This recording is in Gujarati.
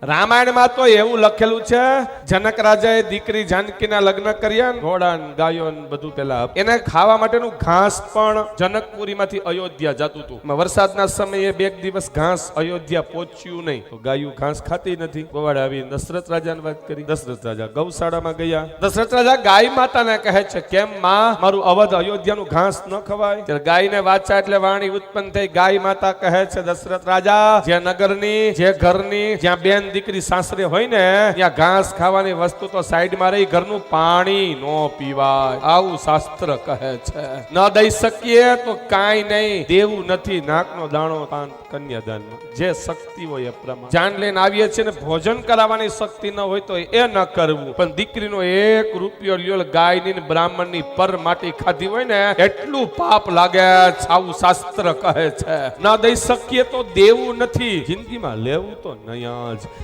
રામાયણમાં તો એવું લખેલું છે, જનક રાજાએ દીકરી જાનકીના લગ્ન કર્યા, ઘોડા ગાયો બધું પેલા એને ખાવા માટેનું ઘાસ પણ જનકપુરીમાંથી અયોધ્યા જતું હતું. વરસાદના સમયે બે દિવસ ઘાસ અયોધ્યા પહોંચ્યું નહીં, તો ગાયું ઘાસ ખાતી નથી. ગોવાળે આવી દશરથ રાજાને વાત કરી. દશરથ રાજા ગૌશાળામાં ગયા. દશરથ રાજા ગાય માતાને કહે છે, કેમ માં મારું અવધ અયોધ્યાનું ઘાસ ન ખવાય? ત્યારે ગાયને વાંચા એટલે વાણી ઉત્પન્ન થઈ. ગાય માતા કહે છે, દશરથ રાજા, જે નગરની, જે ઘરની, જ્યાં બેન દીકરી સાસરે હોય ને ત્યાં ઘાસ ખાવાની વસ્તુ તો સાઈડમાં રહી, ઘરનું પાણી નો પીવાય, આવું શાસ્ત્ર કહે છે. ન દઈ શકીએ તો કાંઈ નહીં, દેવું નથી નાકનો દાણો પાન કન્યાદાનમાં, જે શક્તિ હોય એ પ્રમાણે. જાન લઈને આવીએ છીએ ને ભોજન કરાવવાની શક્તિ ન હોય તો એ ન કરવું, પણ દીકરીનો 1 રૂપિયો લ્યો ગાયની ને બ્રાહ્મણની પર માટી ખાધી હોય ને એટલું પાપ લાગે, આવું શાસ્ત્ર કહે છે. ન દઈ શકીએ તો દેવું નથી, જિંદગીમાં લેવું તો નહીં જ.